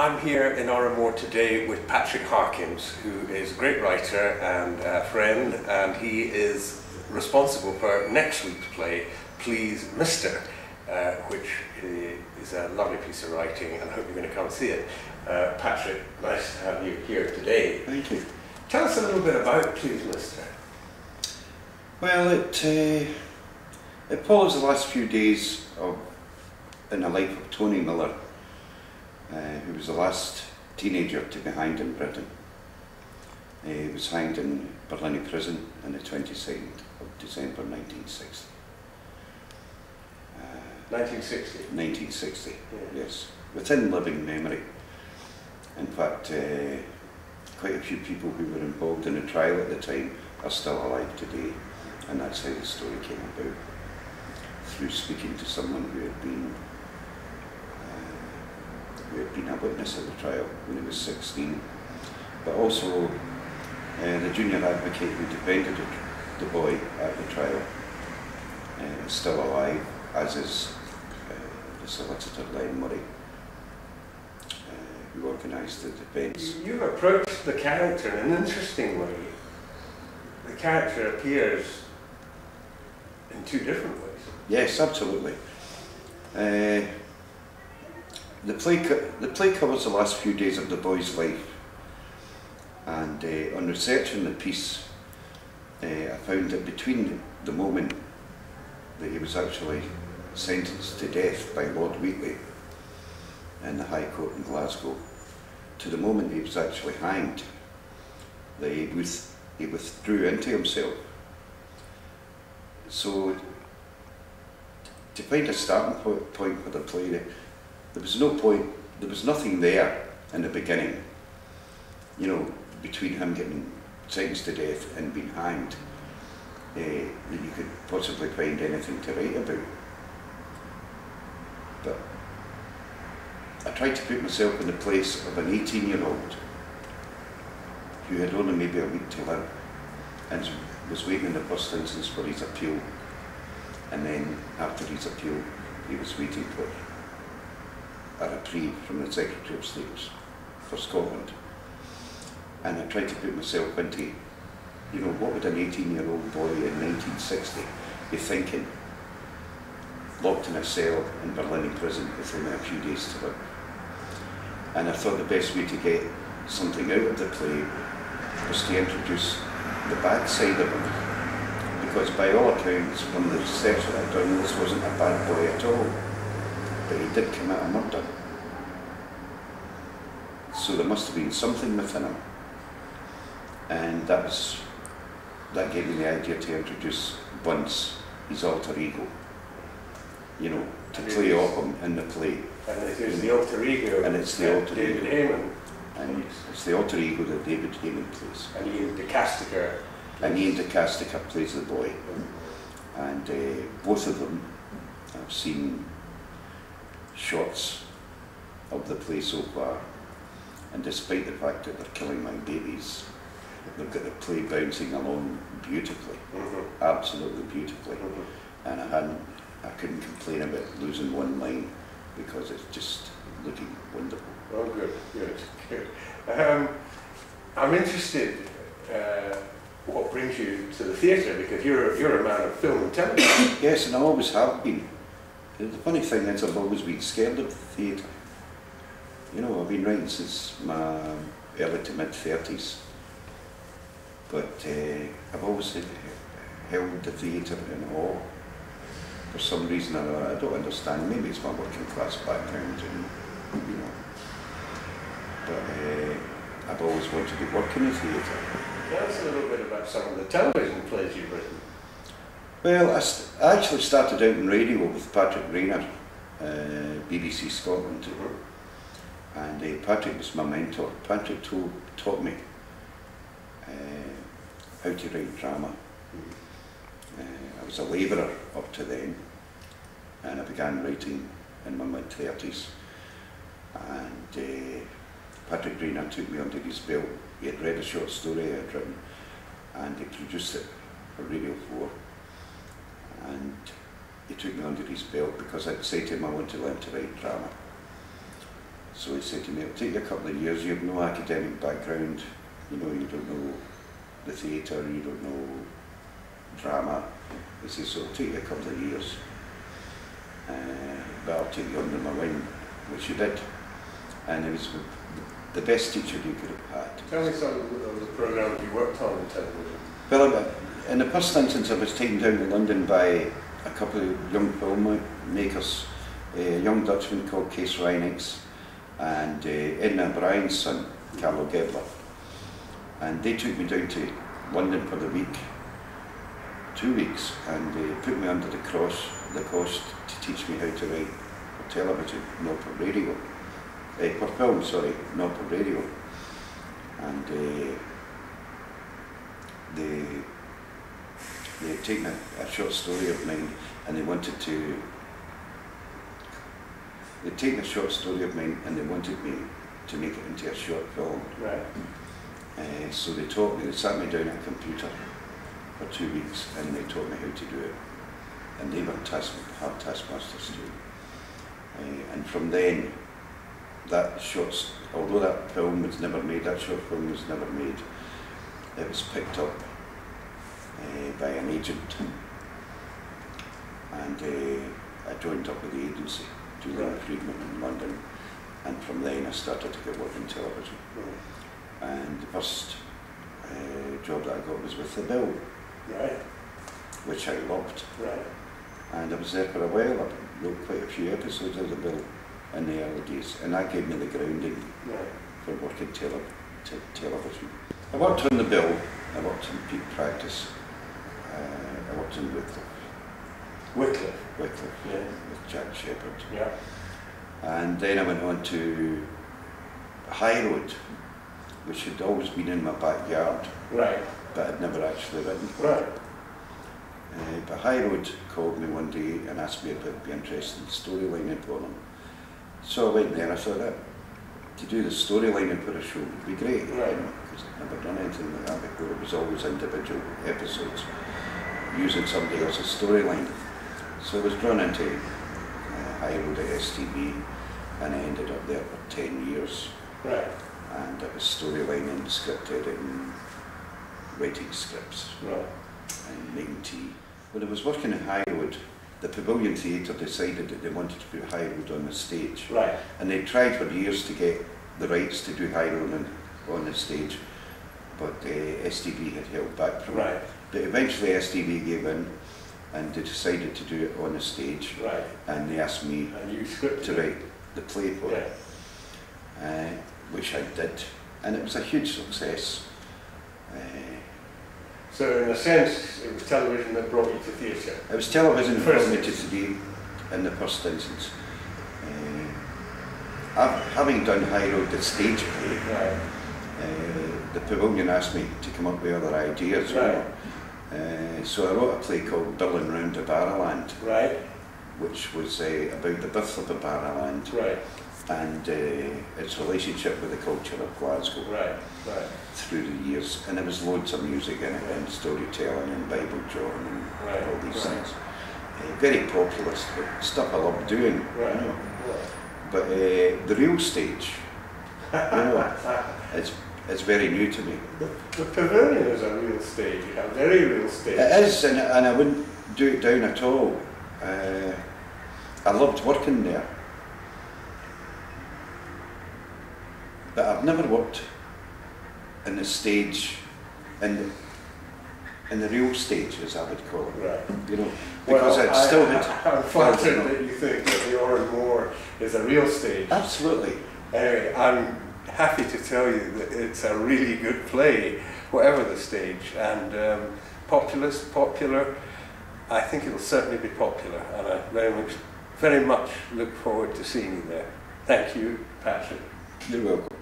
I'm here in Oramore today with Patrick Harkins, who is a great writer and a friend, and he is responsible for next week's play, Please Mr., which is a lovely piece of writing, and I hope you're going to come and see it. Patrick, nice to have you here today. Thank you. Tell us a little bit about Please Mr. Well, it follows the last few days in the life of Tony Miller, who was the last teenager to be hanged in Britain. He was hanged in Berlin prison on the 22nd of December 1960. 1960? 1960, yeah. Yes. Within living memory. In fact, quite a few people who were involved in the trial at the time are still alive today, and that's how the story came about, through speaking to someone who had been a witness at the trial when he was 16, but also the junior advocate who defended the boy at the trial is still alive, as is the solicitor Len Murray, who organised the defence. You approached the character in an interesting way. The character appears in two different ways. Yes, absolutely. The play covers the last few days of the boy's life, and on researching the piece, I found that between the moment that he was actually sentenced to death by Lord Wheatley in the High Court in Glasgow, to the moment he was actually hanged, that he withdrew into himself. So, to find a starting point for the play, there was no point, there was nothing there in the beginning, you know, between him getting sentenced to death and being hanged, that you could possibly find anything to write about. But I tried to put myself in the place of an 18-year-old who had only maybe a week to live and was waiting in the first instance for his appeal, and then after his appeal he was waiting for a reprieve from the Secretary of State for Scotland. And I tried to put myself into, you know, what would an 18-year-old boy in 1960 be thinking, locked in a cell in Berlin prison with only a few days to live. And I thought the best way to get something out of the play was to introduce the bad side of him, because by all accounts, from the research that I've done, this wasn't a bad boy at all, but he did commit a murder. So there must have been something within him, and that gave me the idea to introduce Bunce, his alter ego, you know, to play off him in the play. And it is the alter ego, and it's the alter David ego. Heyman. And it's the alter ego that David Heyman plays. And Ian DeCasticker. And Ian DeCasticker plays the boy. And both of them, I've seen shots of the play so far, and despite the fact that they're killing my babies, they've got the play bouncing along beautifully, absolutely beautifully. And I couldn't complain about losing one line, because it's just looking wonderful. Oh, good. I'm interested what brings you to the theatre, because you're a man of film and television. Yes, and I always have been. The funny thing is, I've always been scared of the theatre. You know, I've been writing since my early to mid-30s, but I've always held the theatre in awe. For some reason I don't understand. Maybe it's my working class background, and you know. But I've always wanted to work in the theatre. Tell us a little bit about some of the television plays you've written. Well, I actually started out in radio with Patrick Rayner, BBC Scotland, and Patrick was my mentor. Patrick taught me how to write drama. I was a labourer up to then, and I began writing in my mid-30s, and Patrick Rayner took me under his belt. He had read a short story I had written, and he produced it for Radio 4, and he took me under his belt because I'd say to him I want to learn to write drama. So he said to me, it'll take you a couple of years, you have no academic background, you know, you don't know the theatre, you don't know drama. He says, so it'll take you a couple of years, but I'll take you under my wing, which he did. And he was the best teacher you could have had. Tell me some of the programmes you worked on in television. Well, in the first instance, I was taken down to London by a couple of young filmmakers, a young Dutchman called Kees Reinings and Edna O'Brien's son, Carlo Gebler. And they took me down to London for the week, 2 weeks, and they put me under the cost to teach me how to write for television, not for radio. For film, sorry, not for radio. And they had taken a short story of mine and they wanted to, they'd taken a short story of mine and they wanted me to make it into a short film. Right. So they taught me, they sat me down at a computer for 2 weeks and they taught me how to do it. And they were hard taskmasters too. And from then, that short, although that film was never made, that short film was never made, it was picked up by an agent, and I joined up with the agency, Julian Friedman in London, and from then I started to get work in television. And the first job that I got was with The Bill, which I loved. And I was there for a while. I wrote quite a few episodes of The Bill in the early days, and that gave me the grounding for working television. I worked on The Bill, I worked in Peak Practice, I worked in Wycliffe, with Jack Shepherd. And then I went on to High Road, which had always been in my backyard, but I'd never actually written. But High Road called me one day and asked me if I'd be interested in storylining for them. So I went there and I thought, to do the storylining for a show would be great, because I'd never done anything like that before. It was always individual episodes, using somebody else's storyline. So I was drawn into High Road at STV, and I ended up there for 10 years. And I was storylining, scripted, and writing scripts, and making tea. When I was working at High Road, the Pavilion Theatre decided that they wanted to put High Road on the stage. And they tried for years to get the rights to do High Road on the stage, but STV had held back from it. But eventually STV gave in and they decided to do it on the stage. And they asked me to write the play for it, which I did. And it was a huge success. So in a sense, it was television that brought you to theatre? It was television that brought me to today in the first instance. Having done High Road, the stage play, the Pavilion asked me to come up with other ideas. So I wrote a play called Billing Round to Barrowland, which was about the birth of the Barrowland and its relationship with the culture of Glasgow through the years. And there was loads of music in it, and storytelling and Bible drawing and all these things. Very populist, but stuff I love doing. You know. But the real stage, you know, it's very new to me. The Pavilion is a real stage, a very real stage. It is, and I wouldn't do it down at all. I loved working there. But I've never worked in the stage, in the real stage, as I would call it. You know, because well, I still had. I'm flattered that you think that the Oran Moor is a real stage. Absolutely. Anyway, I'm happy to tell you that it's a really good play, whatever the stage, and popular. I think it'll certainly be popular, and I very much look forward to seeing you there. Thank you, Patrick. You're welcome.